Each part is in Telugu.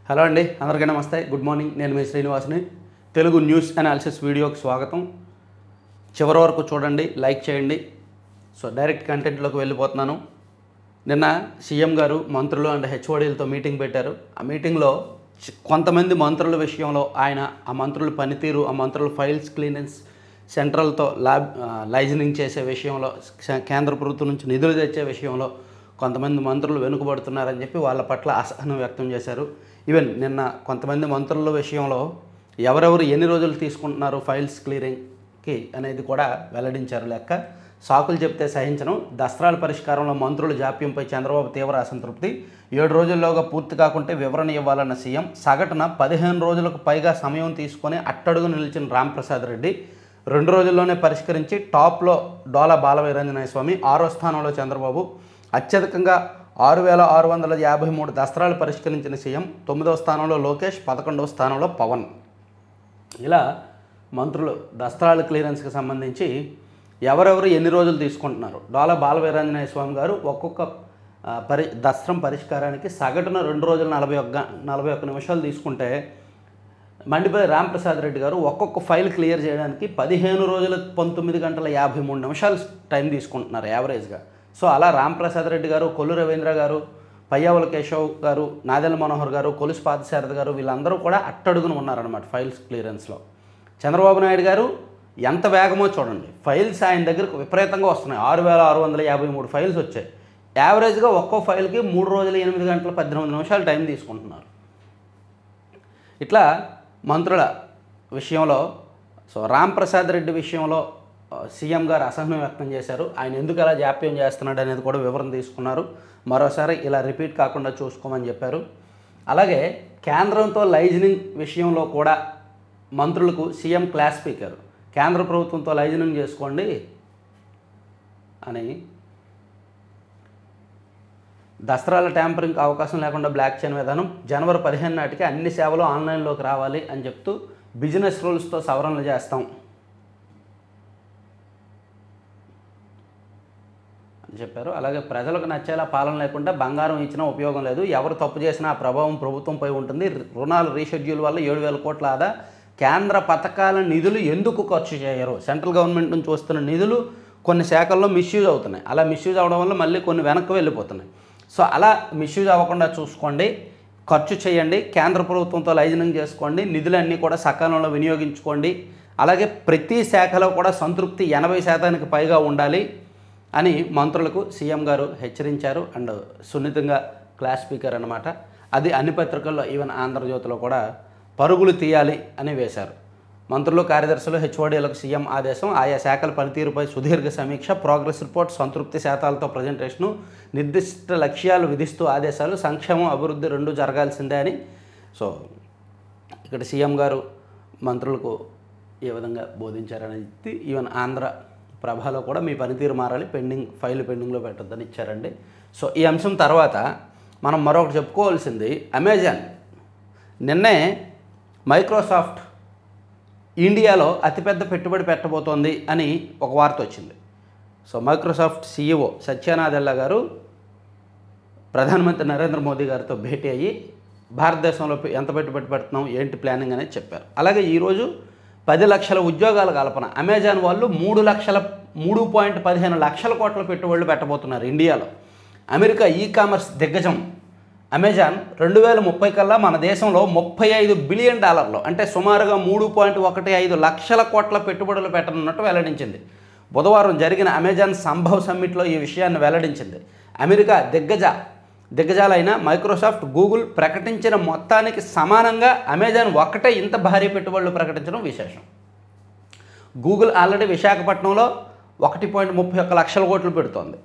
హలో అండి, అందరికీ నమస్తే. Good morning. నేను మీ శ్రీనివాస్ని. తెలుగు న్యూస్ అనాలిసిస్ వీడియోకి స్వాగతం. చివరి వరకు చూడండి, లైక్ చేయండి. సో డైరెక్ట్ కంటెంట్లోకి వెళ్ళిపోతున్నాను. నిన్న సీఎం గారు మంత్రులు అండ్ హెచ్ఓడీలతో మీటింగ్ పెట్టారు. ఆ మీటింగ్లో కొంతమంది మంత్రుల విషయంలో ఆయన ఆ మంత్రుల పనితీరు, ఆ మంత్రుల ఫైల్స్ క్లియరెన్స్, సెంట్రల్తో లైజనింగ్ చేసే విషయంలో, కేంద్ర ప్రభుత్వం నుంచి నిధులు తెచ్చే విషయంలో కొంతమంది మంత్రులు వెనుకబడుతున్నారని చెప్పి వాళ్ళ పట్ల అసహనం వ్యక్తం చేశారు. ఈవెన్ నిన్న కొంతమంది మంత్రుల విషయంలో ఎవరెవరు ఎన్ని రోజులు తీసుకుంటున్నారు ఫైల్స్ క్లియరింగ్కి అనేది కూడా వెల్లడించారు. లెక్క సాకులు చెప్తే సహించను, దస్త్రాల పరిష్కారంలో మంత్రుల జాప్యంపై చంద్రబాబు తీవ్ర అసంతృప్తి, 7 రోజుల్లోగా పూర్తి కాకుంటే వివరణ ఇవ్వాలన్న సీఎం, సగటున 15 రోజులకు పైగా సమయం తీసుకొని అట్టడుగు నిలిచిన రాంప్రసాద్ రెడ్డి, 2 రోజుల్లోనే పరిష్కరించి టాప్లో డోలా బాలవీరాంజనేయ స్వామి, 6వ స్థానంలో చంద్రబాబు, అత్యధికంగా 6,653 దస్త్రాలు పరిష్కరించిన సీఎం, 9వ స్థానంలో లోకేష్, 11వ స్థానంలో పవన్. ఇలా మంత్రులు దస్త్రాల క్లియరెన్స్కి సంబంధించి ఎవరెవరు ఎన్ని రోజులు తీసుకుంటున్నారు. డోలా బాలవీరాంజనేయ స్వామి గారు ఒక్కొక్క దస్త్రం పరిష్కారానికి సగటున 2 రోజులు 41 నిమిషాలు తీసుకుంటే, మండిపల్లి రాంప్రసాద్ రెడ్డి గారు ఒక్కొక్క ఫైల్ క్లియర్ చేయడానికి 15 రోజులు 19 గంటల 53 నిమిషాలు టైం తీసుకుంటున్నారు యావరేజ్గా. సో అలా రాంప్రసాద్ రెడ్డి గారు, కొల్లు రవీంద్ర గారు, పయ్యావుల కేశవ్ గారు, నాదెళ్ల మనోహర్ గారు, కొలుసు పాదశారథి గారు వీళ్ళందరూ కూడా అట్టడుగున ఉన్నారన్నమాట ఫైల్స్ క్లియరెన్స్లో. చంద్రబాబు నాయుడు గారు ఎంత వేగమో చూడండి, ఫైల్స్ ఆయన దగ్గరకు విపరీతంగా వస్తున్నాయి. 6,653 ఫైల్స్ వచ్చాయి. యావరేజ్గా ఒక్కో ఫైల్కి 3 రోజులు 8 గంటల 18 నిమిషాలు టైం తీసుకుంటున్నారు. ఇట్లా మంత్రుల విషయంలో సో రాంప్రసాద్ రెడ్డి విషయంలో సీఎం గారు అసహనం వ్యక్తం చేశారు. ఆయన ఎందుకు అలా జాప్యం చేస్తున్నాడు అనేది కూడా వివరణ తీసుకున్నారు. మరోసారి ఇలా రిపీట్ కాకుండా చూసుకోమని చెప్పారు. అలాగే కేంద్రంతో లైజనింగ్ విషయంలో కూడా మంత్రులకు సీఎం క్లాస్ స్పీకర్, కేంద్ర ప్రభుత్వంతో లైజనింగ్ చేసుకోండి అని, దస్త్రాల ట్యాంపరింగ్కి అవకాశం లేకుండా బ్లాక్ చైన్ విధానం, జనవరి 15 నాటికి అన్ని సేవలు ఆన్లైన్లోకి రావాలి అని చెప్తూ బిజినెస్ రూల్స్తో సవరణలు చేస్తాం అని చెప్పారు. అలాగే ప్రజలకు నచ్చేలా పాలన లేకుండా బంగారం ఇచ్చినా ఉపయోగం లేదు, ఎవరు తప్పు చేసినా ఆ ప్రభావం ప్రభుత్వంపై ఉంటుంది, రుణాలు రీషెడ్యూల్ వల్ల 7,000 కోట్ల ఆదా, కేంద్ర పథకాల నిధులు ఎందుకు ఖర్చు చేయరు, సెంట్రల్ గవర్నమెంట్ నుంచి వస్తున్న నిధులు కొన్ని శాఖల్లో మిస్యూజ్ అవుతున్నాయి, అలా మిస్యూజ్ అవడం వల్ల మళ్ళీ కొన్ని వెనక్కి వెళ్ళిపోతున్నాయి. సో అలా మిస్యూజ్ అవ్వకుండా చూసుకోండి, ఖర్చు చేయండి, కేంద్ర ప్రభుత్వంతో లైజనింగ్ చేసుకోండి, నిధులన్నీ కూడా సకాలంలో వినియోగించుకోండి, అలాగే ప్రతి శాఖలో కూడా సంతృప్తి 80% పైగా ఉండాలి అని మంత్రులకు సీఎం గారు హెచ్చరించారు. అండ్ సున్నితంగా క్లాస్ స్పీకర్ అన్నమాట. అది అన్ని పత్రికల్లో, ఈవెన్ ఆంధ్రజ్యోతిలో కూడా పరుగులు తీయాలి అని వేశారు. మంత్రులు, కార్యదర్శులు, హెచ్ఓడీలకు సీఎం ఆదేశం, ఆయా శాఖల పనితీరుపై సుదీర్ఘ సమీక్ష, ప్రోగ్రెస్ రిపోర్ట్, సంతృప్తి శాతాలతో ప్రజెంటేషను, నిర్దిష్ట లక్ష్యాలు విధిస్తూ ఆదేశాలు, సంక్షేమం అభివృద్ధి 2 జరగాల్సిందే అని. సో ఇక్కడ సీఎం గారు మంత్రులకు ఏ విధంగా బోధించారనేది ఈవెన్ ఆంధ్ర ప్రభలో కూడా మీ పనితీరు మారాలి, ఫైల్ పెండింగ్లో పెట్టొద్దని ఇచ్చారండి. సో ఈ అంశం తర్వాత మనం మరొకటి చెప్పుకోవాల్సింది, అమెజాన్ నిన్నే మైక్రోసాఫ్ట్ ఇండియాలో అతిపెద్ద పెట్టుబడి పెట్టబోతోంది అని ఒక వార్త వచ్చింది. So Microsoft CEO Satya Nadella గారు ప్రధానమంత్రి నరేంద్ర మోదీ గారితో భేటీ అయ్యి భారతదేశంలో ఎంత పెట్టుబడి పెడుతున్నాం, ఏంటి ప్లానింగ్ అనేది చెప్పారు. అలాగే ఈరోజు 10 లక్షల ఉద్యోగాల కల్పన, అమెజాన్ వాళ్ళు 3.15 లక్షల కోట్ల పెట్టుబడులు పెట్టబోతున్నారు ఇండియాలో. అమెరికా కామర్స్ దిగ్గజం అమెజాన్ 2030 కల్లా మన దేశంలో $35 బిలియన్, అంటే సుమారుగా 3.15 లక్షల కోట్ల పెట్టుబడులు పెట్టనున్నట్టు వెల్లడించింది. బుధవారం జరిగిన అమెజాన్ సంభవ్ సమ్మిట్లో ఈ విషయాన్ని వెల్లడించింది. అమెరికా దిగ్గజాలైన మైక్రోసాఫ్ట్, గూగుల్ ప్రకటించిన మొత్తానికి సమానంగా అమెజాన్ ఒక్కటే ఇంత భారీ పెట్టుబడులు ప్రకటించడం విశేషం. గూగుల్ ఆల్రెడీ విశాఖపట్నంలో 1.31 లక్షల కోట్లు పెడుతోంది.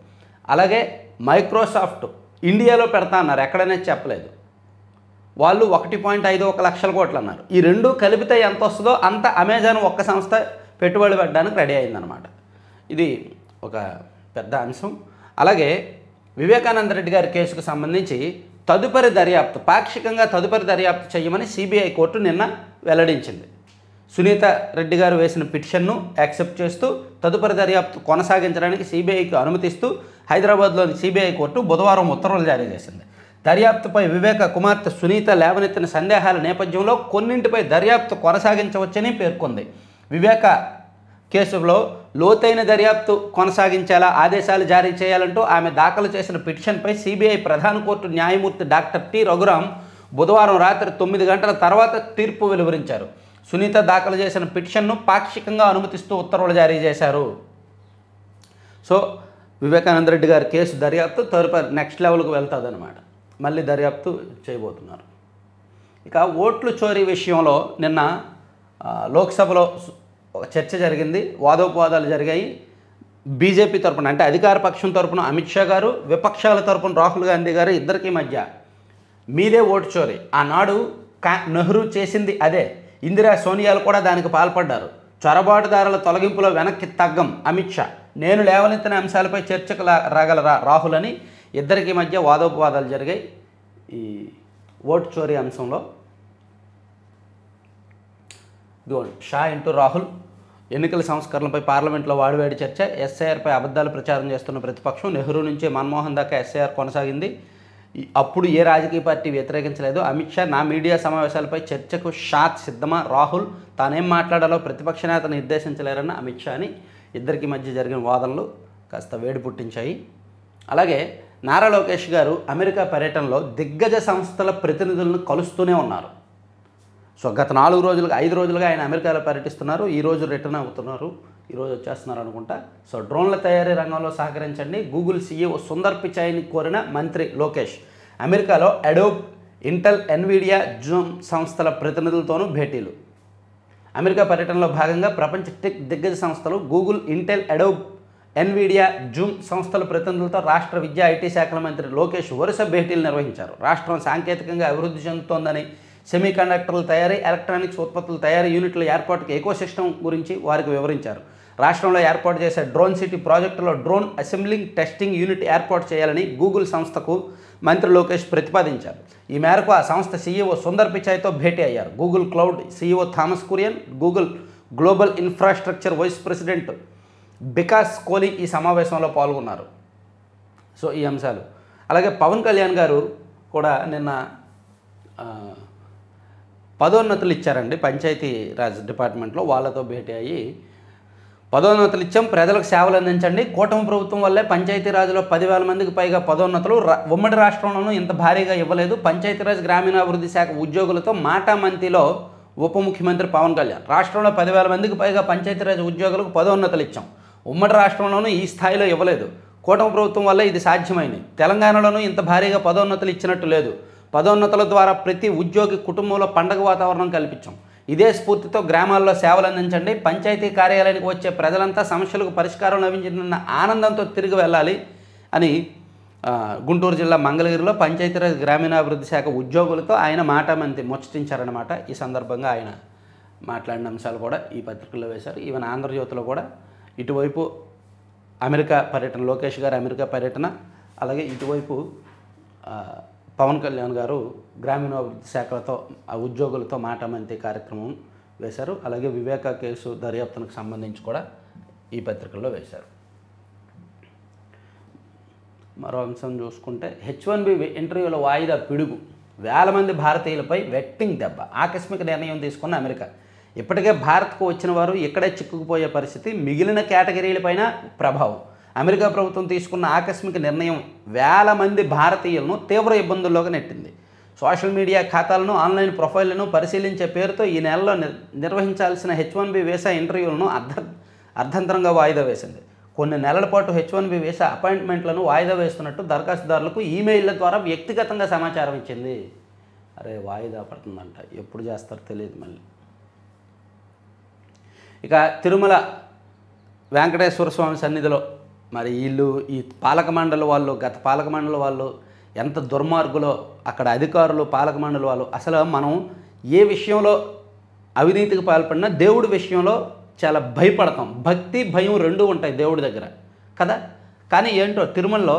అలాగే మైక్రోసాఫ్ట్ ఇండియాలో పెడతా అన్నారు, ఎక్కడనే చెప్పలేదు. వాళ్ళు 1.51 లక్షల కోట్లు అన్నారు. ఈ రెండు కలిపితే ఎంత వస్తుందో అంత అమెజాన్ ఒక్క సంస్థ పెట్టుబడి పెట్టడానికి రెడీ అయిందనమాట. ఇది ఒక పెద్ద అంశం. అలాగే వివేకానంద రెడ్డి గారి కేసుకు సంబంధించి పాక్షికంగా తదుపరి దర్యాప్తు చేయమని సిబిఐ కోర్టు నిన్న వెల్లడించింది. సునీత రెడ్డి గారు వేసిన పిటిషన్ను యాక్సెప్ట్ చేస్తూ తదుపరి దర్యాప్తు కొనసాగించడానికి సిబిఐకి అనుమతిస్తూ హైదరాబాద్లోని సిబిఐ కోర్టు బుధవారం ఉత్తర్వులు జారీ చేసింది. దర్యాప్తుపై వివేక కుమార్తె సునీత లేవనెత్తిన సందేహాల నేపథ్యంలో కొన్నింటిపై దర్యాప్తు కొనసాగించవచ్చని పేర్కొంది. వివేక కేసులో లోతైన దర్యాప్తు కొనసాగించేలా ఆదేశాలు జారీ చేయాలంటూ ఆమె దాఖలు చేసిన పిటిషన్పై సిబిఐ ప్రధాన కోర్టు న్యాయమూర్తి డాక్టర్ టి రఘురాం బుధవారం రాత్రి 9 గంటల తర్వాత తీర్పు వెలువరించారు. సునీత దాఖలు చేసిన పిటిషన్ను పాక్షికంగా అనుమతిస్తూ ఉత్తర్వులు జారీ చేశారు. సో వివేకానంద రెడ్డి గారి కేసు దర్యాప్తు తదుపరి నెక్స్ట్ లెవెల్కి వెళ్తుందన్నమాట. మళ్ళీ దర్యాప్తు చేయబోతున్నారు. ఇక ఓట్లు చోరీ విషయంలో నిన్న లోక్సభలో చర్చ జరిగింది, వాదోపవాదాలు జరిగాయి. బీజేపీ తరపున అంటే అధికార పక్షం తరపున అమిత్ షా గారు, విపక్షాల తరపున రాహుల్ గాంధీ గారు ఇద్దరికీ మధ్య మీదే ఓటు చోరీ, ఆనాడు నెహ్రూ చేసింది అదే, ఇందిరా సోనియాలు కూడా దానికి పాల్పడ్డారు, చొరబాటుదారుల తొలగింపులో వెనక్కి తగ్గం అమిత్ షా, నేను లేవనెత్తిన అంశాలపై చర్చకు రాగలరా రాహుల్ అని ఇద్దరికి మధ్య వాదోపవాదాలు జరిగాయి ఈ ఓటు చోరీ అంశంలో. ఇదిగోండి, షా ఇంటూ రాహుల్, ఎన్నికల సంస్కరణలపై పార్లమెంట్లో వాడివేడి చర్చ, ఎస్ఐఆర్పై అబద్ధాలు ప్రచారం చేస్తున్న ప్రతిపక్షం, నెహ్రూ నుంచి మన్మోహన్ దాకా ఎస్ఐఆర్ కొనసాగింది, అప్పుడు ఏ రాజకీయ పార్టీ వ్యతిరేకించలేదు, అమిత్ షా నా మీడియా సమావేశాలపై చర్చకు షా సిద్ధమా, రాహుల్ తానేం మాట్లాడాలో ప్రతిపక్ష నేత నిర్దేశించలేరన్న అమిత్ షా అని ఇద్దరికి మధ్య జరిగిన వాదనలు కాస్త వేడి పుట్టించాయి. అలాగే నారా లోకేష్ గారు అమెరికా పర్యటనలో దిగ్గజ సంస్థల ప్రతినిధులను కలుస్తూనే ఉన్నారు. సో గత 5 రోజులుగా ఆయన అమెరికాలో పర్యటిస్తున్నారు. ఈరోజు రిటర్న్ అవుతున్నారు, ఈరోజు వచ్చేస్తున్నారు అనుకుంటా. సో డ్రోన్ల తయారీ రంగంలో సహకరించండి, గూగుల్ సీఈఓ సుందర్ పిచాయ్ని కోరిన మంత్రి లోకేష్. అమెరికాలో అడోబ్, ఇంటెల్, ఎన్విడియా, జూమ్ సంస్థల ప్రతినిధులతోనూ భేటీలు. అమెరికా పర్యటనలో భాగంగా ప్రపంచ టెక్ దిగ్గజ సంస్థలు Google, Intel, Adobe, Nvidia, Zoom సంస్థల ప్రతినిధులతో రాష్ట్ర విద్యా ఐటీ శాఖల మంత్రి లోకేష్ వరుస భేటీలు నిర్వహించారు. రాష్ట్రం సాంకేతికంగా అభివృద్ధి చెందుతోందని, సెమీ కండక్టర్ల తయారీ, ఎలక్ట్రానిక్స్ ఉత్పత్తుల తయారీ యూనిట్ల ఏర్పాటుకి ఎకోసిస్టమ్ గురించి వారికి వివరించారు. రాష్ట్రంలో ఏర్పాటు చేసే డ్రోన్ సిటీ ప్రాజెక్టులో డ్రోన్ అసెంబ్లింగ్, టెస్టింగ్ యూనిట్ ఏర్పాటు చేయాలని గూగుల్ సంస్థకు మంత్రి లోకేష్ ప్రతిపాదించారు. ఈ మేరకు ఆ సంస్థ సీఈఓ సుందర్ పిచాయ్తో భేటీ అయ్యారు. Google Cloud CEO Thomas Kurian, Google global infrastructure vice president Bikash Koley ఈ సమావేశంలో పాల్గొన్నారు. సో ఈ అంశాలు. అలాగే పవన్ కళ్యాణ్ గారు కూడా నిన్న పదోన్నతులు ఇచ్చారండి పంచాయతీరాజ్ డిపార్ట్మెంట్లో. వాళ్ళతో భేటీ అయ్యి పదోన్నతులు ఇచ్చాం, ప్రజలకు సేవలు అందించండి, కూటమి ప్రభుత్వం వల్లే పంచాయతీరాజ్లో 10,000 మందికి పైగా పదోన్నతులు, ఉమ్మడి రాష్ట్రంలోనూ ఇంత భారీగా ఇవ్వలేదు, పంచాయతీరాజ్ గ్రామీణాభివృద్ధి శాఖ ఉద్యోగులతో మాటామంతిలో ఉప ముఖ్యమంత్రి పవన్ కళ్యాణ్. రాష్ట్రంలో 10,000 మందికి పైగా పంచాయతీరాజ్ ఉద్యోగులకు పదోన్నతులు ఇచ్చాం, ఉమ్మడి రాష్ట్రంలోనూ ఈ స్థాయిలో ఇవ్వలేదు, కూటమి ప్రభుత్వం వల్ల ఇది సాధ్యమైంది, తెలంగాణలోనూ ఇంత భారీగా పదోన్నతులు ఇచ్చినట్టు లేదు, పదోన్నతుల ద్వారా ప్రతి ఉద్యోగి కుటుంబంలో పండగ వాతావరణం కల్పించాం, ఇదే స్ఫూర్తితో గ్రామాల్లో సేవలు అందించండి, పంచాయతీ కార్యాలయానికి వచ్చే ప్రజలంతా సమస్యలకు పరిష్కారం లభించిన ఆనందంతో తిరిగి వెళ్ళాలి అని గుంటూరు జిల్లా మంగళగిరిలో పంచాయతీరాజ్ గ్రామీణాభివృద్ధి శాఖ ఉద్యోగులతో ఆయన మాటామంతి ముచ్చటించారన్నమాట. ఈ సందర్భంగా ఆయన మాట్లాడిన అంశాలు కూడా ఈ పత్రికల్లో వేశారు. ఈవెన్ ఆంధ్రజ్యోతిలో కూడా ఇటువైపు అమెరికా పర్యటన, లోకేష్ గారు అమెరికా పర్యటన, అలాగే ఇటువైపు పవన్ కళ్యాణ్ గారు గ్రామీణాభివృద్ధి శాఖలతో ఆ ఉద్యోగులతో మాటామంతి కార్యక్రమం వేశారు. అలాగే వివేక కేసు దర్యాప్తునికి సంబంధించి కూడా ఈ పత్రికల్లో వేశారు. మరో అంశం చూసుకుంటే H1B ఇంటర్వ్యూల వాయిదా పిడుగు, 1000 మంది భారతీయులపై వెట్టింగ్ దెబ్బ, ఆకస్మిక నిర్ణయం తీసుకున్న అమెరికా. ఇప్పటికే భారత్కు వచ్చిన వారు ఇక్కడే చిక్కుకుపోయే పరిస్థితి, మిగిలిన కేటగిరీలపైన ప్రభావం. అమెరికా ప్రభుత్వం తీసుకున్న ఆకస్మిక నిర్ణయం 1000 మంది భారతీయులను తీవ్ర ఇబ్బందుల్లోకి నెట్టింది. సోషల్ మీడియా ఖాతాలను, ఆన్లైన్ ప్రొఫైళ్లను పరిశీలించే పేరుతో ఈ నెలలో నిర్వహించాల్సిన H1B వీసా ఇంటర్వ్యూలను అర్ధంతరంగా వాయిదా వేసింది. కొన్ని నెలల పాటు H1B వీసా అపాయింట్మెంట్లను వాయిదా వేస్తున్నట్టు దరఖాస్తుదారులకు ఈమెయిల్ల ద్వారా వ్యక్తిగతంగా సమాచారం ఇచ్చింది. అరే వాయిదా పడుతుందంట, ఎప్పుడు చేస్తారో తెలియదు. మళ్ళీ ఇక తిరుమల వెంకటేశ్వర స్వామి సన్నిధిలో మరి వీళ్ళు ఈ పాలక మండలి వాళ్ళు, గత పాలక మండలి వాళ్ళు ఎంత దుర్మార్గులో, అక్కడ అధికారులు, పాలక మండలి వాళ్ళు, అసలు మనం ఏ విషయంలో అవినీతికి పాల్పడినా దేవుడి విషయంలో చాలా భయపడతాం. భక్తి భయం రెండూ ఉంటాయి దేవుడి దగ్గర కదా. కానీ ఏంటో తిరుమలలో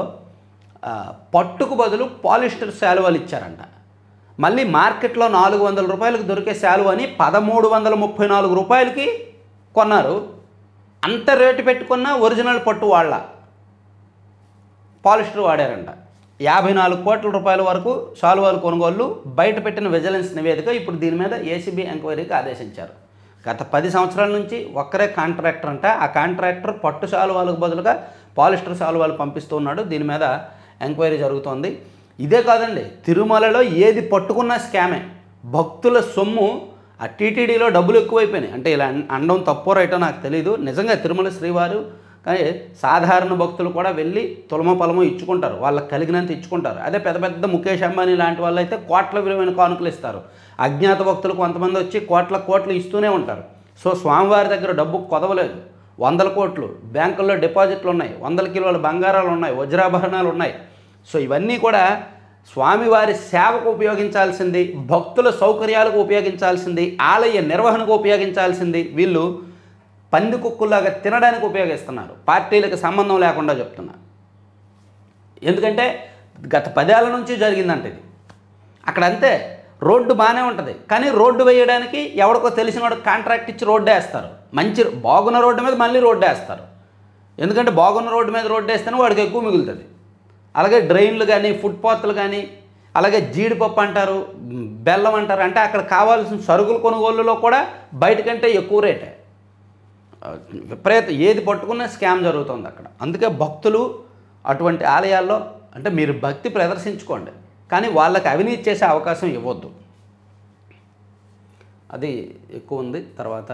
పట్టుకు బదులు పాలిస్టర్ శాలువాలు ఇచ్చారంట. మళ్ళీ మార్కెట్లో 400 రూపాయలకు దొరికే శాలువాని 1334 రూపాయలకి కొన్నారు. అంత రేటు పెట్టుకున్న ఒరిజినల్ పట్టు వాళ్ళ పాలిస్టర్ వాడారంట. 54 కోట్ల రూపాయల వరకు శాలువాలు కొనుగోళ్లు బయట పెట్టిన విజిలెన్స్ నివేదిక ఇప్పుడు దీని మీద ఏసీబీ ఎంక్వైరీకి ఆదేశించారు. గత 10 సంవత్సరాల నుంచి ఒక్కరే కాంట్రాక్టర్ అంట. ఆ కాంట్రాక్టర్ పట్టు శాలువాలకు బదులుగా పాలిస్టర్ శాలువాలు పంపిస్తూ ఉన్నాడు. దీని మీద ఎంక్వైరీ జరుగుతోంది. ఇదే కాదండి, తిరుమలలో ఏది పట్టుకున్న స్కామే. భక్తుల సొమ్ము ఆ టీటీడీలో డబ్బులు ఎక్కువైపోయినాయి. అంటే ఇలా అనడం తప్పో రైటో నాకు తెలియదు. నిజంగా తిరుమల శ్రీవారు కానీ సాధారణ భక్తులు కూడా వెళ్ళి తులమో పొలమో ఇచ్చుకుంటారు, వాళ్ళకి కలిగినంత ఇచ్చుకుంటారు. అదే పెద్ద పెద్ద ముఖేష్ అంబానీ లాంటి వాళ్ళు అయితే కోట్ల విలువైన కానుకలు ఇస్తారు. అజ్ఞాత భక్తులు కొంతమంది వచ్చి కోట్లు ఇస్తూనే ఉంటారు. సో స్వామివారి దగ్గర డబ్బు కొదవలేదు. 100 కోట్లు బ్యాంకుల్లో డిపాజిట్లు ఉన్నాయి, 100 కిలోల బంగారాలు ఉన్నాయి, వజ్రాభరణాలు ఉన్నాయి. సో ఇవన్నీ కూడా స్వామివారి సేవకు ఉపయోగించాల్సింది, భక్తుల సౌకర్యాలకు ఉపయోగించాల్సింది, ఆలయ నిర్వహణకు ఉపయోగించాల్సింది వీళ్ళు పందికొక్కులాగా తినడానికి ఉపయోగిస్తున్నారు. పార్టీలకు సంబంధం లేకుండా చెప్తున్నారు. ఎందుకంటే గత 10 ఏళ్ల నుంచి జరిగిందంట ఇది. అక్కడ అంతే, రోడ్డు బాగానే ఉంటుంది, కానీ రోడ్డు వేయడానికి ఎవరికో తెలిసిన వాడు కాంట్రాక్ట్ ఇచ్చి రోడ్డు వేస్తారు. మంచి బాగున్న రోడ్డు మీద మళ్ళీ రోడ్డు వేస్తారు. ఎందుకంటే బాగున్న రోడ్డు మీద రోడ్డు వేస్తేనే వాడికి ఎక్కువ మిగులుతుంది. అలాగే డ్రైన్లు కానీ ఫుట్పాత్లు కానీ, అలాగే జీడిపప్పు అంటారు, బెల్లం అంటారు. అంటే అక్కడ కావాల్సిన సరుకుల కొనుగోలులో కూడా బయటకంటే ఎక్కువ రేటే. విపరీత ఏది పట్టుకున్న స్కామ్ జరుగుతుంది అక్కడ. అందుకే భక్తులు అటువంటి ఆలయాల్లో అంటే మీరు భక్తి ప్రదర్శించుకోండి, కానీ వాళ్ళకి అవినీతి చేసే అవకాశం ఇవ్వద్దు. అది ఎక్కువ ఉంది. తర్వాత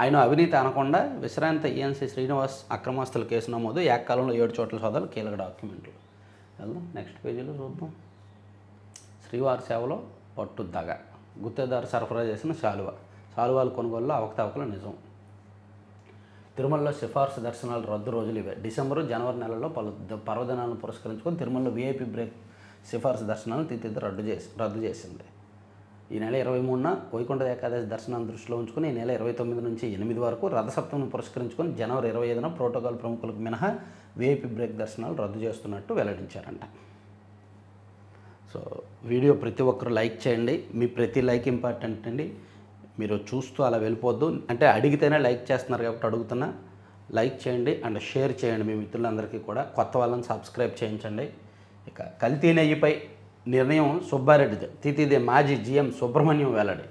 ఆయన అవినీతి అనకుండా విశ్రాంత ఈఎన్సీ శ్రీనివాస్ అక్రమాస్తుల కేసు నమోదు, ఏకకాలంలో 7 చోట్ల సోదాలు, కీలక డాక్యుమెంట్లు. వెళ్దాం నెక్స్ట్ పేజీలో చూద్దాం. శ్రీవారి సేవలో పట్టుదగ, గుత్తేదారు సరఫరా చేసిన శాలువాల కొనుగోలులో అవకతవకలు నిజం. తిరుమలలో సిఫార్సు దర్శనాలు రద్దు రోజులు ఇవే. డిసెంబరు జనవరి నెలలో పలు పర్వదినాలను పురస్కరించుకొని తిరుమలలో వీఐపీ బ్రేక్ సిఫార్సు దర్శనాలను తిరిగి రద్దు చేసింది. ఈ నెల 23న వైకుంఠ ఏకాదశి దర్శనాన్ని దృష్టిలో ఉంచుకొని ఈ నెల 29 నుంచి 8 వరకు రథసప్తమిని పురస్కరించుకొని జనవరి 25న ప్రోటోకాల్ ప్రముఖులకు మినహా వీఐపీ బ్రేక్ దర్శనాలు రద్దు చేస్తున్నట్టు వెల్లడించారంట. సో వీడియో ప్రతి ఒక్కరు లైక్ చేయండి. మీ ప్రతి లైక్ ఇంపార్టెంట్ అండి. మీరు చూస్తూ అలా వెళ్ళిపోద్దు. అంటే అడిగితేనే లైక్ చేస్తున్నారు కాబట్టి అడుగుతున్నా. లైక్ చేయండి అండ్ షేర్ చేయండి మీ మిత్రులందరికీ కూడా. కొత్త వాళ్ళని సబ్స్క్రైబ్ చేయించండి. ఇక కల్తీ నెయ్యిపై నిర్ణయం సుబ్బారెడ్డిది. తితిదే మాజీ జీఎం సుబ్రహ్మణ్యం వెల్లడి.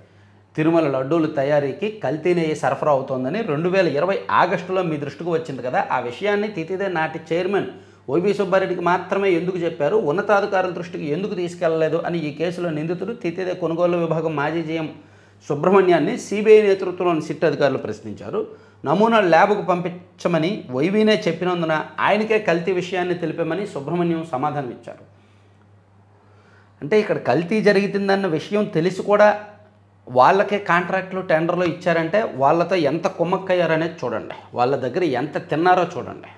తిరుమల లడ్డూలు తయారీకి కల్తీ నెయ్యి సరఫరా అవుతోందని 2020 ఆగస్టులో మీ దృష్టికి వచ్చింది కదా. ఆ విషయాన్ని తితిదే నాటి చైర్మన్ వైవి సుబ్బారెడ్డికి మాత్రమే ఎందుకు చెప్పారు, ఉన్నతాధికారుల దృష్టికి ఎందుకు తీసుకెళ్లలేదు అని ఈ కేసులో నిందితుడు తితిదే కొనుగోలు విభాగం మాజీ జీఎం సుబ్రహ్మణ్యాన్ని సిబిఐ నేతృత్వంలోని సిట్ అధికారులు ప్రశ్నించారు. నమూనా ల్యాబ్కు పంపించమని వైవీనే చెప్పినందున ఆయనకే కల్తీ విషయాన్ని తెలిపామని సుబ్రహ్మణ్యం సమాధానం ఇచ్చారు. అంటే ఇక్కడ కల్తీ జరుగుతుందన్న విషయం తెలిసి కూడా వాళ్ళకే కాంట్రాక్టులు టెండర్లు ఇచ్చారంటే వాళ్ళతో ఎంత కుమ్మక్కయ్యారనేది చూడండి, వాళ్ళ దగ్గర ఎంత తిన్నారో చూడండి.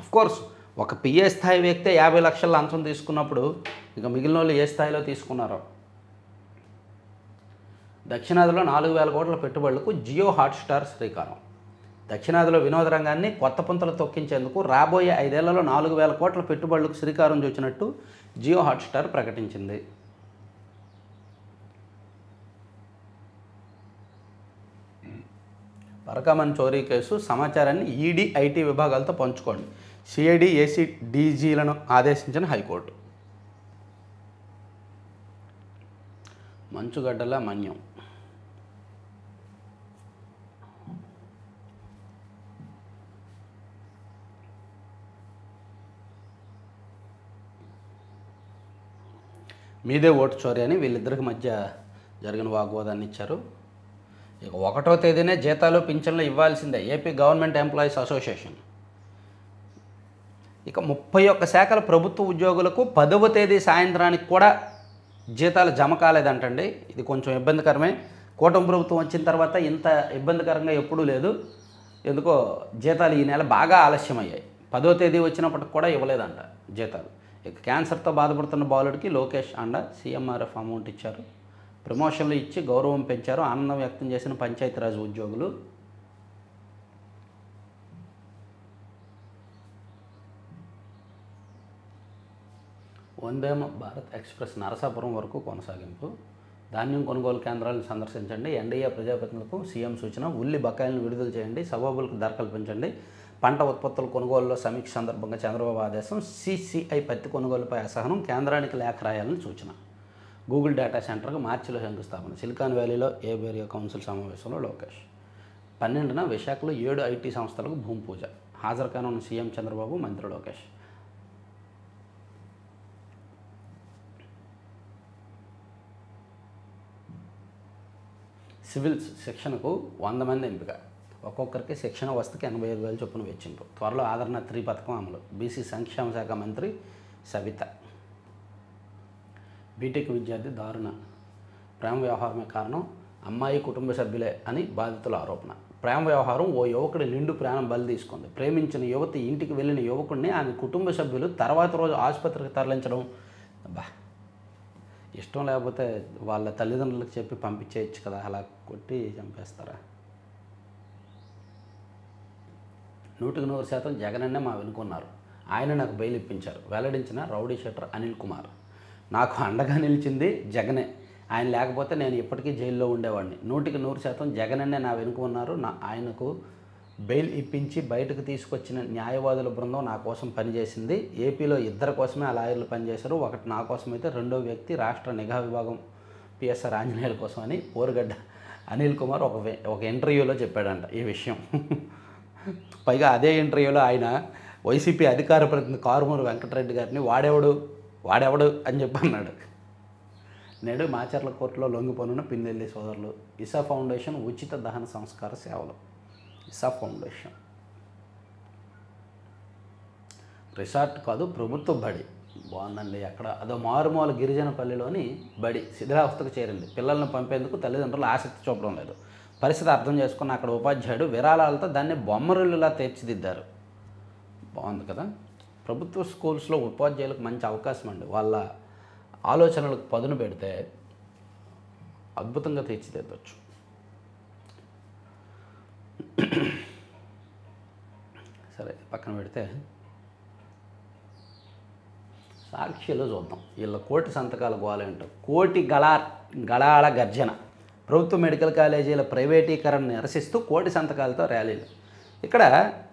అఫ్కోర్స్ ఒక పిఏ స్థాయి వ్యక్తే 50 లక్షల లంచం తీసుకున్నప్పుడు ఇక మిగిలిన వాళ్ళు ఏ స్థాయిలో తీసుకున్నారో. దక్షిణాదిలో 4,000 కోట్ల పెట్టుబడులకు జియో హాట్స్టార్ శ్రీకారం. దక్షిణాదిలో వినోద రంగాన్ని కొత్త పుంతలు తొక్కించేందుకు రాబోయే 5 ఏళ్లలో 4,000 కోట్ల పెట్టుబడులకు శ్రీకారం చుచ్చినట్టు జియో హాట్స్టార్ ప్రకటించింది. పరకామణి చోరీ కేసు సమాచారాన్ని ఈడీ ఐటీ విభాగాలతో పంచుకోండి. సిఐడి ఏసీ డీజీలను ఆదేశించిన హైకోర్టు. మంచుగడ్డల మన్యం. మీదే ఓటు చోరీ అని వీళ్ళిద్దరికి మధ్య జరిగిన వాగ్వాదాన్ని ఇచ్చారు. ఇక 1వ తేదీనే జీతాలు పింఛన్లు ఇవ్వాల్సిందే ఏపీ గవర్నమెంట్ ఎంప్లాయీస్ అసోసియేషన్. ఇక 31 శాఖల ప్రభుత్వ ఉద్యోగులకు 10వ తేదీ సాయంత్రానికి కూడా జీతాలు జమ కాలేదంటండి. ఇది కొంచెం ఇబ్బందికరమే. కూటమి ప్రభుత్వం వచ్చిన తర్వాత ఇంత ఇబ్బందికరంగా ఎప్పుడూ లేదు. ఎందుకో జీతాలు ఈ నెల బాగా ఆలస్యమయ్యాయి. 10వ తేదీ వచ్చినప్పటికి కూడా ఇవ్వలేదంట జీతాలు. ఇక క్యాన్సర్తో బాధపడుతున్న బాలుడికి లోకేష్ అండ సీఎంఆర్ఎఫ్ అమౌంట్ ఇచ్చారు. ప్రమోషన్లు ఇచ్చి గౌరవం పెంచారు. ఆనందం వ్యక్తం చేసిన పంచాయతీరాజ్ ఉద్యోగులు. వందే భారత్ ఎక్స్ప్రెస్ నరసాపురం వరకు కొనసాగింపు. ధాన్యం కొనుగోలు కేంద్రాలను సందర్శించండి. ఎన్డీఏ ప్రజాప్రతినిధులకు సీఎం సూచన. ఉల్లి బకాయిలను విడుదల చేయండి. సబాబులకు ధర కల్పించండి. పంట ఉత్పత్తుల కొనుగోలులో సమీక్ష సందర్భంగా చంద్రబాబు ఆదేశం. CCI పత్తి కొనుగోలుపై అసహనం, కేంద్రానికి లేఖ రాయాలని సూచన. గూగుల్ డేటా సెంటర్కు మార్చిలో శంకుస్థాపన. సిలికాన్ వ్యాలీలో ఏరియా కౌన్సిల్ సమావేశంలో లోకేష్. 12న విశాఖలో 7 IT సంస్థలకు భూమి పూజ. హాజరు కానున్న సీఎం చంద్రబాబు, మంత్రి లోకేష్. సివిల్స్ శిక్షణకు 100 మంది ఎంపిక. ఒక్కొక్కరికి శిక్షణ వస్తుకి 85,000 చొప్పున వెచ్చింపు. త్వరలో ఆదరణ 3 పథకం అమలు. బీసీ సంక్షేమ శాఖ మంత్రి సవిత. బీటెక్ విద్యార్థి దారుణ ప్రేమ వ్యవహారమే కారణం, అమ్మాయి కుటుంబ సభ్యులే అని బాధితుల ఆరోపణ. ప్రేమ వ్యవహారం ఓ యువకుడి నిండు ప్రాణం బలి తీసుకుంది. ప్రేమించిన యువతి ఇంటికి వెళ్ళిన యువకుడిని ఆమె కుటుంబ సభ్యులు తర్వాత రోజు ఆసుపత్రికి తరలించడం. అబ్బా, ఇష్టం లేకపోతే వాళ్ళ తల్లిదండ్రులకు చెప్పి పంపించేయచ్చు కదా, అలా కొట్టి చంపేస్తారా? 100% జగనన్నే మా వెనుకున్నారు. ఆయన నాకు బెయిల్ ఇప్పించారు. వెల్లడించిన రౌడీ షీటర్ అనిల్ కుమార్. నాకు అండగా నిలిచింది జగనే. ఆయన లేకపోతే నేను ఇప్పటికీ జైల్లో ఉండేవాడిని. 100% జగనన్నే నా వెనుక ఉన్నారు. ఆయనకు బెయిల్ ఇప్పించి బయటకు తీసుకొచ్చిన న్యాయవాదుల బృందం నా కోసం పనిచేసింది. ఏపీలో 2 కోసమే ఆ లాయర్లు పనిచేశారు. ఒకటి నా కోసమైతే రెండో వ్యక్తి రాష్ట్ర నిఘా విభాగం పిఎస్ఆర్ ఆంజనేయుల కోసం అని పోరుగడ్డ అనిల్ కుమార్ ఒక ఇంటర్వ్యూలో చెప్పాడంట ఈ విషయం. పైగా అదే ఇంటర్వ్యూలో ఆయన వైసీపీ అధికార ప్రతినిధి కారుమూరి వెంకటరెడ్డి గారిని వాడెవడు అని చెప్పి అన్నాడు. నేడు మాచర్ల కోర్టులో లొంగిపోనున్న పిన్నెల్లి సోదరులు. ఇసా ఫౌండేషన్ ఉచిత దహన సంస్కార సేవలు. ఇసా ఫౌండేషన్ రిసార్ట్ కాదు, ప్రభుత్వ బడి. బాగుందండి. అక్కడ అదో మారుమూల గిరిజన పల్లిలోని బడి శిథిలావస్థకు చేరింది. పిల్లలను పంపేందుకు తల్లిదండ్రులు ఆసక్తి చూపడం లేదు. పరిస్థితి అర్థం చేసుకున్న అక్కడ ఉపాధ్యాయుడు విరాళాలతో దాన్ని బొమ్మరిల్లులా తీర్చిదిద్దారు. బాగుంది కదా. ప్రభుత్వ స్కూల్స్లో ఉపాధ్యాయులకు మంచి అవకాశం అండి. వాళ్ళ ఆలోచనలకు పదును పెడితే అద్భుతంగా తీర్చిదిద్దవచ్చు. సరే, పక్కన పెడితే సాక్షిలో చూద్దాం. వీళ్ళ కోటి సంతకాల గోలేంటో. కోటి గళాల గర్జన. ప్రభుత్వ మెడికల్ కాలేజీల ప్రైవేటీకరణ నిరసిస్తూ కోటి సంతకాలతో ర్యాలీలు. ఇక్కడ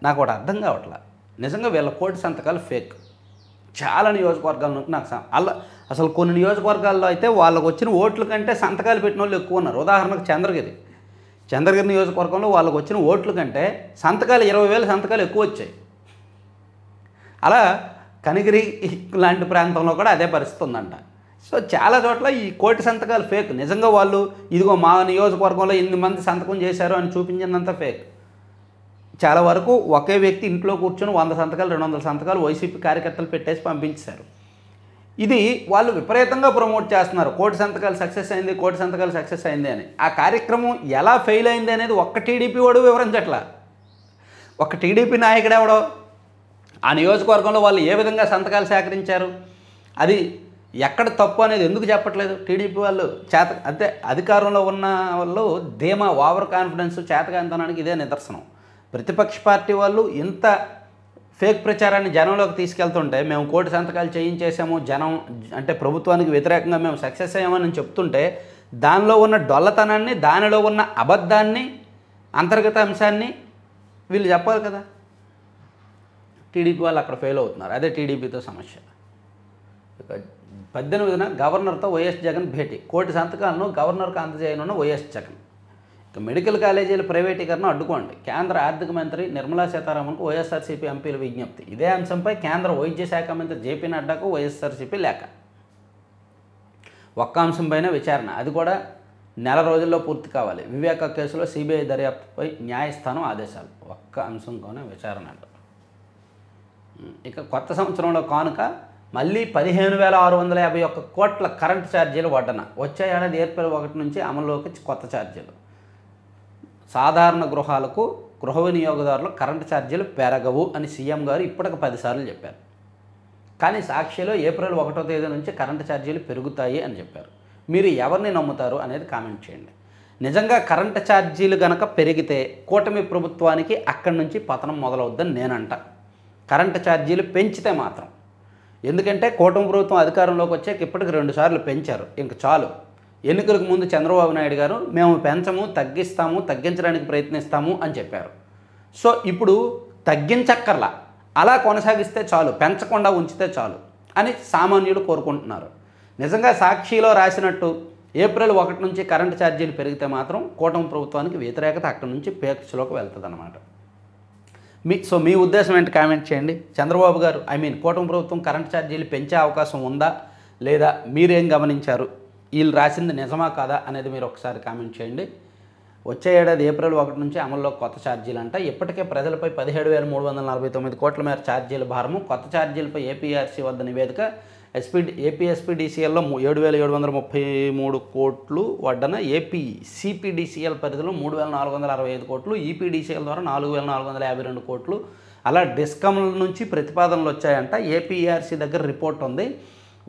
నాకు ఒకటి అర్థం కావట్లా. నిజంగా వీళ్ళ కోటి సంతకాలు ఫేక్. చాలా నియోజకవర్గాల నుంచి నాకు అసలు కొన్ని నియోజకవర్గాల్లో అయితే వాళ్ళకు వచ్చిన ఓట్ల కంటే సంతకాలు పెట్టిన వాళ్ళు ఎక్కువ ఉన్నారు. ఉదాహరణకు చంద్రగిరి నియోజకవర్గంలో వాళ్ళకు వచ్చిన ఓట్ల కంటే సంతకాలు 20,000 సంతకాలు ఎక్కువ వచ్చాయి. అలా కనిగిరి లాంటి ప్రాంతంలో కూడా అదే పరిస్థితి ఉందంట. సో చాలా చోట్ల ఈ కోటి సంతకాలు ఫేక్. నిజంగా వాళ్ళు ఇదిగో మా నియోజకవర్గంలో 8 మంది సంతకం చేశారు అని చూపించినంత ఫేక్. చాలా వరకు ఒకే వ్యక్తి ఇంట్లో కూర్చొని 100 సంతకాలు 200 సంతకాలు వైసీపీ కార్యకర్తలు పెట్టేసి పంపించారు. ఇది వాళ్ళు విపరీతంగా ప్రమోట్ చేస్తున్నారు. కోటి సంతకాలు సక్సెస్ అయింది, కోటి సంతకాలు సక్సెస్ అయింది అని. ఆ కార్యక్రమం ఎలా ఫెయిల్ అయింది అనేది ఒక్క టీడీపీ వాడు వివరించట్లా. ఒక టీడీపీ నాయకుడు ఎవడో ఆ నియోజకవర్గంలో వాళ్ళు ఏ విధంగా సంతకాలు సేకరించారు, అది ఎక్కడ తప్పు అనేది ఎందుకు చెప్పట్లేదు టీడీపీ వాళ్ళు? అంటే అధికారంలో ఉన్న వాళ్ళు ధీమా, ఓవర్ కాన్ఫిడెన్స్, చేతకాంతనానికి ఇదే నిదర్శనం. ప్రతిపక్ష పార్టీ వాళ్ళు ఇంత ఫేక్ ప్రచారాన్ని జనంలోకి తీసుకెళ్తుంటే, మేము కోటి సంతకాలు చేయించేసాము, జనం అంటే ప్రభుత్వానికి వ్యతిరేకంగా మేము సక్సెస్ అయ్యామని చెప్తుంటే, దానిలో ఉన్న డొల్లతనాన్ని, దానిలో ఉన్న అబద్ధాన్ని, అంతర్గత అంశాన్ని వీళ్ళు చెప్పాలి కదా. టీడీపీ వాళ్ళు అక్కడ ఫెయిల్ అవుతున్నారు. అదే టీడీపీతో సమస్య. 18న గవర్నర్తో వైఎస్ జగన్ భేటీ. కోటి సంతకాలను గవర్నర్కు అందజేయనున్న వైఎస్ జగన్. ఇక మెడికల్ కాలేజీల ప్రైవేటీకరణ అడ్డుకోండి. కేంద్ర ఆర్థిక మంత్రి నిర్మలా సీతారామన్కు వైఎస్ఆర్సీపీ ఎంపీల విజ్ఞప్తి. ఇదే అంశంపై కేంద్ర వైద్య శాఖ మంత్రి జేపీ నడ్డాకు వైఎస్ఆర్సీపీ లేఖ. ఒక్క అంశంపైన విచారణ, అది కూడా నెల రోజుల్లో పూర్తి కావాలి. వివేక కేసులో సిబిఐ దర్యాప్తుపై న్యాయస్థానం ఆదేశాలు. ఒక్క అంశంతోనే విచారణ అంట. ఇక కొత్త సంవత్సరంలో కానుక మళ్ళీ 15,651 కోట్ల కరెంటు ఛార్జీలు వడ్డన. వచ్చే ఏడాది ఏప్రిల్ 1 నుంచి అమల్లోకి కొత్త ఛార్జీలు. సాధారణ గృహాలకు గృహ వినియోగదారులు కరెంటు ఛార్జీలు పెరగవు అని సీఎం గారు ఇప్పటికి 10 సార్లు చెప్పారు. కానీ సాక్షిలో ఏప్రిల్ 1వ తేదీ నుంచి కరెంటు ఛార్జీలు పెరుగుతాయి అని చెప్పారు. మీరు ఎవరిని నమ్ముతారు అనేది కామెంట్ చేయండి. నిజంగా కరెంటు ఛార్జీలు కనుక పెరిగితే కూటమి ప్రభుత్వానికి అక్కడి నుంచి పతనం మొదలవుద్దని నేనంట. కరెంటు ఛార్జీలు పెంచితే మాత్రం. ఎందుకంటే కూటమి ప్రభుత్వం అధికారంలోకి వచ్చాక ఇప్పటికి 2 సార్లు పెంచారు. ఇంక చాలు. ఎన్నికలకు ముందు చంద్రబాబు నాయుడు గారు మేము పెంచము, తగ్గిస్తాము, తగ్గించడానికి ప్రయత్నిస్తాము అని చెప్పారు. సో ఇప్పుడు తగ్గించక్కర్లా, అలా కొనసాగిస్తే చాలు, పెంచకుండా ఉంచితే చాలు అని సామాన్యులు కోరుకుంటున్నారు. నిజంగా సాక్షిలో రాసినట్టు ఏప్రిల్ 1 నుంచి కరెంటు ఛార్జీలు పెరిగితే మాత్రం కూటమి ప్రభుత్వానికి వ్యతిరేకత అక్కడి నుంచి పేక్షలోకి వెళ్తుంది అన్నమాట. మీ ఉద్దేశం ఏంటి కామెంట్ చేయండి. చంద్రబాబు గారు కూటమి ప్రభుత్వం కరెంటు ఛార్జీలు పెంచే అవకాశం ఉందా లేదా, మీరేం గమనించారు, వీళ్ళు రాసింది నిజమా కాదా అనేది మీరు ఒకసారి కామెంట్ చేయండి. వచ్చే ఏడాది ఏప్రిల్ 1 నుంచి అమల్లో కొత్త ఛార్జీలు అంట. ఇప్పటికే ప్రజలపై 17,349 కోట్ల మేర ఛార్జీల భారము. కొత్త ఛార్జీలపై ఏపీఆర్సీ వద్ద నివేదిక. ఏపీ ఎస్పీడీసీఎల్లో 7,733 కోట్లు వడ్డన, ఏపీ సిపిడిసిఎల్ పరిధిలో 3,465 కోట్లు, ఈపీడీసీఎల్ ద్వారా 4,452 కోట్లు. అలా డిస్కమ్ల నుంచి ప్రతిపాదనలు వచ్చాయంట. ఏపీఆర్సీ దగ్గర రిపోర్ట్ ఉంది,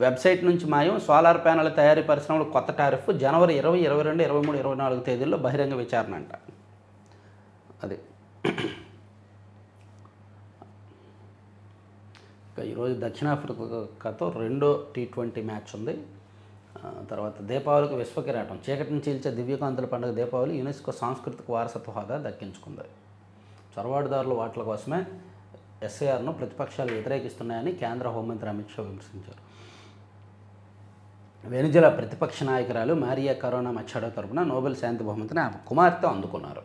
వెబ్సైట్ నుంచి మాయం. సోలార్ ప్యానెల్ తయారీ పరిశ్రమలు కొత్త టారిఫ్ జనవరి 20, 22, 23, 24 తేదీల్లో బహిరంగ విచారణ అంట. అది ఈరోజు దక్షిణాఫ్రికాతో రెండో T20 మ్యాచ్ ఉంది. తర్వాత దీపావళికి విశ్వకిరాటం, చీకటిని చీల్చే దివ్యకాంతుల పండుగ దీపావళి యునెస్కో సాంస్కృతిక వారసత్వ హోదా దక్కించుకుంది. చొరబాటుదారుల ఓట్ల కోసమే ఎస్ఐఆర్ను ప్రతిపక్షాలు వ్యతిరేకిస్తున్నాయని కేంద్ర హోంమంత్రి అమిత్ షా విమర్శించారు. వెనిజులా ప్రతిపక్ష నాయకురాలు మారియా కరోనా మచ్చాడో తరపున నోబెల్ శాంతి బహుమతిని ఆమె కుమార్తె అందుకున్నారు.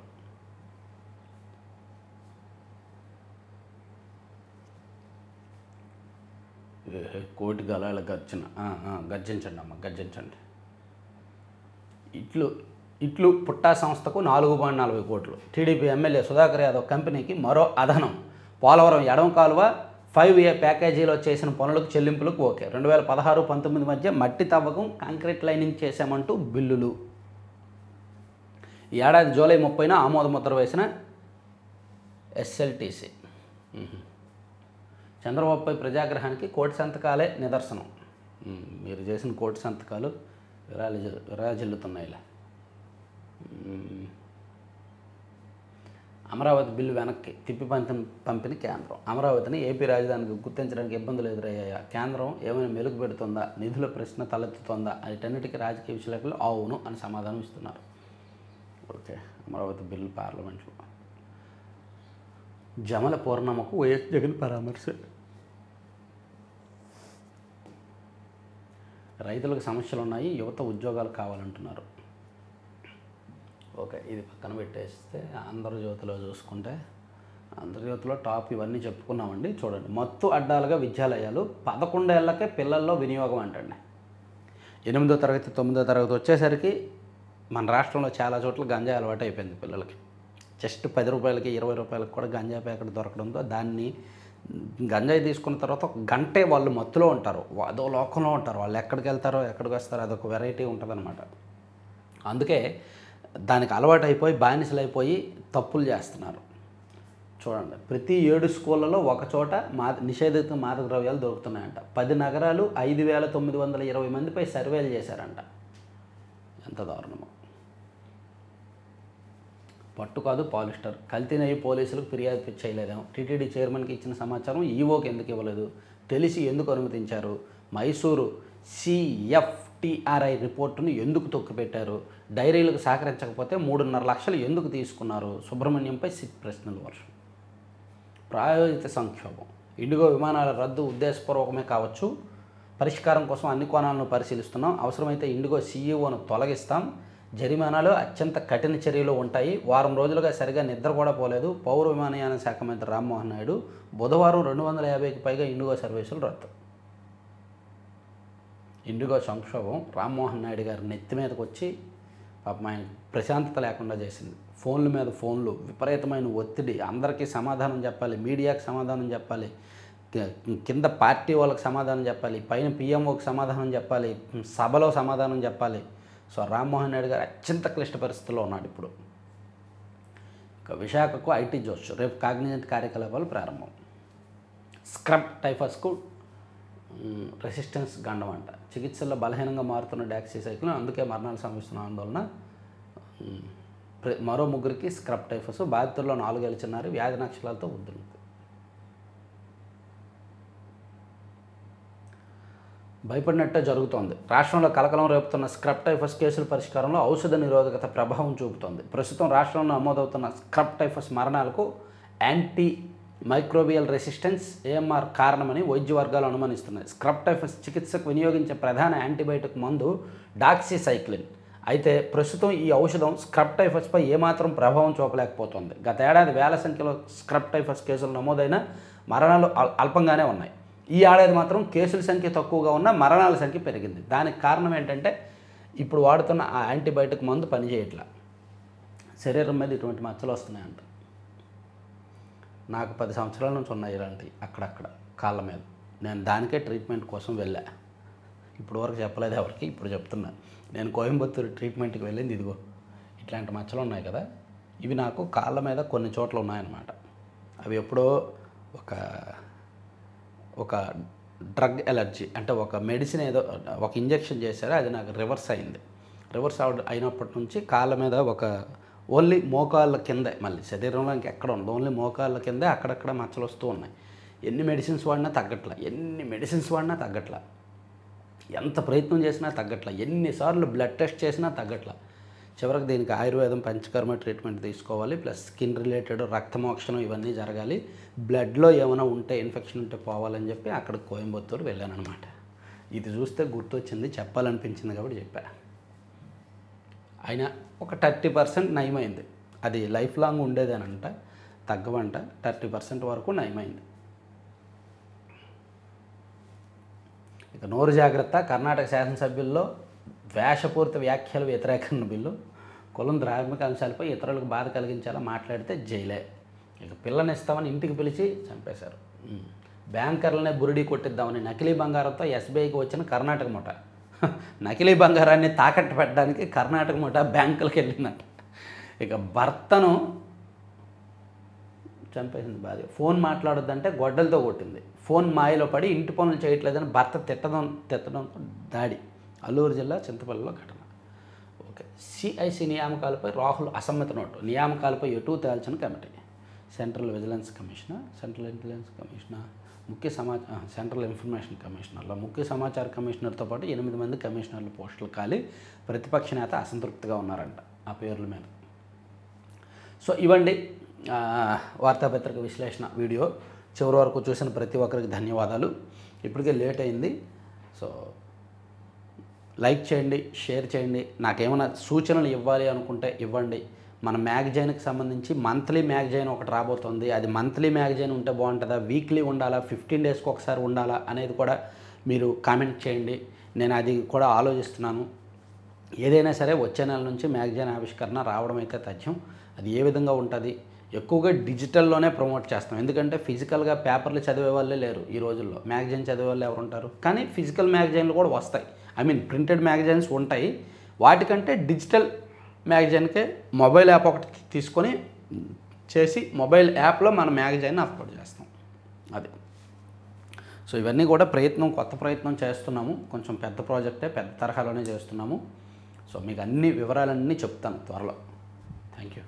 కోటి గలాల గర్జన, గర్జించండి అమ్మ, గర్జించండి. ఇట్లు పుట్టా సంస్థకు 4.40 కోట్లు. టీడీపీ ఎమ్మెల్యే సుధాకర్ యాదవ్ కంపెనీకి మరో అదనం. పోలవరం ఎడమ కాలువ 5A ప్యాకేజీలో చేసిన పనులకు చెల్లింపులకు ఓకే. 2016-19 మధ్య మట్టి తవ్వకం, కాంక్రీట్ లైనింగ్ చేశామంటూ బిల్లులు. ఈ ఏడాది జూలై 30న ఆమోద ముద్ర వేసిన ఎస్ఎల్టీసీ. చంద్రబాబుపై ప్రజాగ్రహానికి కోటి సంతకాలే నిదర్శనం. మీరు చేసిన కోటి సంతకాలు విరాజిల్లుతున్నాయిలా. అమరావతి బిల్లు వెనక్కి తిప్పి పంపిన కేంద్రం. అమరావతిని ఏపీ రాజధానికి గుర్తించడానికి ఇబ్బందులు ఎదురయ్యాయా? కేంద్రం ఏమైనా మెలుగు పెడుతుందా? నిధుల ప్రశ్న తలెత్తుతుందా? వీటన్నిటికీ రాజకీయ విశ్లేషకులు అవును అని సమాధానం ఇస్తున్నారు. ఓకే, అమరావతి బిల్లు పార్లమెంట్లో. జమల పూర్ణమ్మకు వైఎస్ జగన్ పరామర్శ. రైతులకు సమస్యలు ఉన్నాయి, యువత ఉద్యోగాలు కావాలంటున్నారు. ఓకే, ఇది పక్కన పెట్టేస్తే ఆంధ్రజ్యోతిలో చూసుకుంటే, ఆంధ్రజ్యోతిలో టాప్ ఇవన్నీ చెప్పుకున్నామండి. చూడండి, మత్తు అడ్డాలుగా విద్యాలయాలు 11 ఏళ్లకే పిల్లల్లో వినియోగం అంటండి. 8వ తరగతి 9వ తరగతి వచ్చేసరికి మన రాష్ట్రంలో చాలా చోట్ల గంజాయి అలవాటు అయిపోయింది పిల్లలకి. జస్ట్ 10 రూపాయలకి 20 రూపాయలకి కూడా గంజాయి ప్యాకెట్ దొరకడంతో దాన్ని గంజాయి తీసుకున్న తర్వాత ఒక గంటే వాళ్ళు మత్తులో ఉంటారు, అదో లోకంలో ఉంటారు. వాళ్ళు ఎక్కడికి వెళ్తారో ఎక్కడికి వస్తారో అదొక వెరైటీ ఉంటుందన్నమాట. అందుకే దానికి అలవాటు అయిపోయి బానిసలు అయిపోయి తప్పులు చేస్తున్నారు. చూడండి, ప్రతి 7 స్కూళ్ళలో ఒక చోట నిషేధిత మాదక ద్రవ్యాలు దొరుకుతున్నాయంట. 10 నగరాలు 5,920 మందిపై సర్వేలు చేశారంట. ఎంత దారుణమో. పట్టు కాదు పాలిస్టర్, కల్తీ నెయ్యి పోలీసులకు ఫిర్యాదు చేయలేదేమో. టీటీడీ చైర్మన్కి ఇచ్చిన సమాచారం ఈవోకి ఎందుకు ఇవ్వలేదు? తెలిసి ఎందుకు అనుమతించారు? మైసూరు CFTRI రిపోర్టును ఎందుకు తొక్కిపెట్టారు? డైరీలకు సహకరించకపోతే 3.5 లక్షలు ఎందుకు తీసుకున్నారు? సుబ్రహ్మణ్యంపై సిట్ ప్రశ్నల వర్షం. ప్రాయోజిత సంక్షోభం. ఇండిగో విమానాల రద్దు ఉద్దేశపూర్వకమే కావచ్చు. పరిష్కారం కోసం అన్ని కోణాలను పరిశీలిస్తున్నాం. అవసరమైతే ఇండిగో CEOను తొలగిస్తాం. జరిమానాలు అత్యంత కఠిన చర్యలు ఉంటాయి. వారం రోజులుగా సరిగా నిద్ర కూడా పోలేదు. పౌర విమానయాన శాఖ మంత్రి రామ్మోహన్ నాయుడు. బుధవారం 250కి పైగా ఇండిగో సర్వీసులు రద్దు. ఇండిగో సంక్షోభం రామ్మోహన్ నాయుడు గారి నెత్తి మీదకి వచ్చి పాపం ఆయన ప్రశాంతత లేకుండా చేసింది. ఫోన్ల మీద ఫోన్లు, విపరీతమైన ఒత్తిడి, అందరికీ సమాధానం చెప్పాలి, మీడియాకి సమాధానం చెప్పాలి, కింద పార్టీ వాళ్ళకి సమాధానం చెప్పాలి, పైన PMOకి సమాధానం చెప్పాలి, సభలో సమాధానం చెప్పాలి. సో రామ్మోహన్ నాయుడు గారు అత్యంత క్లిష్ట పరిస్థితుల్లో ఉన్నాడు ఇప్పుడు. ఇక విశాఖకు IT జోష్. రేపు కాగ్నిజెంట్ కార్యకలాపాలు ప్రారంభం. స్క్రబ్ టైఫస్కు రెసిస్టెన్స్ గండం అంట. చికిత్సల్లో బలహీనంగా మారుతున్న డాక్సీసైక్లిన్, అందుకే మరణాలు సంభవిస్తున్న ఆందోళన. మరో 3కి స్క్రబ్ టైఫస్. బాధితుల్లో 4 ఏళ్ల చిన్నారి వ్యాధి లక్షణాలతో ఉద్ధృతి. భయపడినట్టే జరుగుతోంది. రాష్ట్రంలో కలకలం రేపుతున్న స్క్రబ్ టైఫస్ కేసుల పరిష్కారంలో ఔషధ నిరోధకత ప్రభావం చూపుతోంది. ప్రస్తుతం రాష్ట్రంలో నమోదవుతున్న స్క్రబ్ టైఫస్ మరణాలకు యాంటీ మైక్రోబియల్ రెసిస్టెన్స్ ఏఎంఆర్ కారణమని వైద్య వర్గాలు అనుమానిస్తున్నాయి. స్క్రబ్ టైఫస్ చికిత్సకు వినియోగించే ప్రధాన యాంటీబయాటిక్ మందు డాక్సీసైక్లిన్. అయితే ప్రస్తుతం ఈ ఔషధం స్క్రబ్ టైఫస్పై ఏమాత్రం ప్రభావం చూపలేకపోతుంది. గత ఏడాది వేల సంఖ్యలో స్క్రబ్ టైఫస్ కేసులు నమోదైన మరణాలు అల్పంగానే ఉన్నాయి. ఈ ఏడాది మాత్రం కేసుల సంఖ్య తక్కువగా ఉన్న మరణాల సంఖ్య పెరిగింది. దానికి కారణం ఏంటంటే ఇప్పుడు వాడుతున్న ఆ యాంటీబయాటిక్ మందు పనిచేయట్లా. శరీరం మీద ఇటువంటి మచ్చలు వస్తున్నాయంట. నాకు 10 సంవత్సరాల నుంచి ఉన్నాయి ఇలాంటివి అక్కడక్కడ కాళ్ళ మీద. నేను దానికే ట్రీట్మెంట్ కోసం వెళ్ళా. ఇప్పుడు వరకు చెప్పలేదు ఎవరికి, ఇప్పుడు చెప్తున్నా. నేను కోయంబత్తూరు ట్రీట్మెంట్కి వెళ్ళింది ఇదిగో ఇట్లాంటి మచ్చలు ఉన్నాయి కదా, ఇవి నాకు కాళ్ళ మీద కొన్ని చోట్ల ఉన్నాయన్నమాట. అవి ఎప్పుడో ఒక డ్రగ్ ఎలర్జీ అంటే ఒక మెడిసిన్ ఏదో ఒక ఇంజెక్షన్ చేశారు, అది నాకు రివర్స్ అయింది. రివర్స్ అయినప్పటి నుంచి కాళ్ళ మీద ఓన్లీ మోకాళ్ళ కిందే, మళ్ళీ శరీరంలో ఇంకెక్కడ ఉండదు, ఓన్లీ మోకాళ్ళ కిందే అక్కడక్కడ మచ్చలు వస్తూ ఉన్నాయి. ఎన్ని మెడిసిన్స్ వాడినా తగ్గట్లా, ఎంత ప్రయత్నం చేసినా తగ్గట్లా, ఎన్నిసార్లు బ్లడ్ టెస్ట్ చేసినా తగ్గట్లా. చివరికి దీనికి ఆయుర్వేదం పంచకర్మ ట్రీట్మెంట్ తీసుకోవాలి, ప్లస్ స్కిన్ రిలేటెడ్ రక్తమోక్షణం ఇవన్నీ జరగాలి, బ్లడ్లో ఏమైనా ఉంటే ఇన్ఫెక్షన్ ఉంటే పోవాలని చెప్పి అక్కడ కోయంబత్తూరు వెళ్ళాను అనమాట. ఇది చూస్తే గుర్తొచ్చింది, చెప్పాలనిపించింది కాబట్టి చెప్పా. అయినా ఒక 30% నయమైంది. అది లైఫ్ లాంగ్ ఉండేదేనంట, తగ్గవంట. 30% వరకు నయమైంది. ఇక నోరు జాగ్రత్త. కర్ణాటక శాసనసభ్యుల్లో వేషపూరిత వ్యాఖ్యలు వ్యతిరేకరణ బిల్లు. కులం ధార్మిక అంశాలపై ఇతరులకు బాధ కలిగించేలా మాట్లాడితే జైలే. ఇక పిల్లనిస్తామని ఇంటికి పిలిచి చంపేశారు. బ్యాంకర్లనే బురిడీ కొట్టిద్దామని నకిలీ బంగారంతో ఎస్బీఐకి వచ్చిన కర్ణాటక ముఠ. నకిలీ బంగారాన్ని తాకట్టు పెట్టడానికి కర్ణాటక ముఠ బ్యాంకులకు వెళ్ళిందంట. ఇక భర్తను చంపేసింది భార్య. ఫోన్ మాట్లాడొద్దంటే గొడ్డలతో కొట్టింది. ఫోన్ మాయలో పడి ఇంటి పనులు చేయట్లేదని భర్త తిట్టడంతో దాడి. అల్లూరు జిల్లా చింతపల్లిలో ఘటన. ఓకే. సిఐసి నియామకాలపై రాహుల్ అసమ్మతి నోటు. నియామకాలపై ఎటూ తేల్చిన committee. Central intelligence commissioner, central information కమిషనర్లో ముఖ్య సమాచార కమిషనర్తో పాటు 8 మంది కమిషనర్ల పోస్టులు ఖాళీ. ప్రతిపక్ష నేత అసంతృప్తిగా ఉన్నారంట ఆ పేర్ల మీద. సో ఇవ్వండి వార్తాపత్రిక విశ్లేషణ వీడియో. చివరి వరకు చూసిన ప్రతి ఒక్కరికి ధన్యవాదాలు. ఇప్పటికే లేట్ అయింది. సో లైక్ చేయండి, షేర్ చేయండి. నాకేమైనా సూచనలు ఇవ్వాలి అనుకుంటే ఇవ్వండి. మన మ్యాగజైన్కి సంబంధించి మంత్లీ మ్యాగజైన్ ఒకటి రాబోతుంది. అది మంత్లీ మ్యాగజైన్ ఉంటే బాగుంటుందా, వీక్లీ ఉండాలా, 15 డేస్కి ఒకసారి ఉండాలా అనేది కూడా మీరు కామెంట్ చేయండి. నేను అది కూడా ఆలోచిస్తున్నాను. ఏదైనా సరే వచ్చే నెల నుంచి మ్యాగజైన్ ఆవిష్కరణ రావడం అయితే తథ్యం. అది ఏ విధంగా ఉంటుంది, ఎక్కువగా డిజిటల్లోనే ప్రమోట్ చేస్తాం. ఎందుకంటే ఫిజికల్గా పేపర్లు చదివే వాళ్ళే లేరు ఈ రోజుల్లో. మ్యాగజైన్ చదివే వాళ్ళు ఎవరు ఉంటారు? కానీ ఫిజికల్ మ్యాగజైన్లు కూడా వస్తాయి. ప్రింటెడ్ మ్యాగజైన్స్ ఉంటాయి. వాటికంటే డిజిటల్ మ్యాగజైన్కే మొబైల్ యాప్ ఒకటి తీసుకొని చేసి మొబైల్ యాప్లో మన మ్యాగజైన్ అప్లోడ్ చేస్తాం. అది. సో ఇవన్నీ కూడా కొత్త ప్రయత్నం చేస్తున్నాము. కొంచెం పెద్ద ప్రాజెక్టే, పెద్ద తరహాలోనే చేస్తున్నాము. సో మీకు అన్ని వివరాలన్నీ చెప్తాను త్వరలో. Thank you.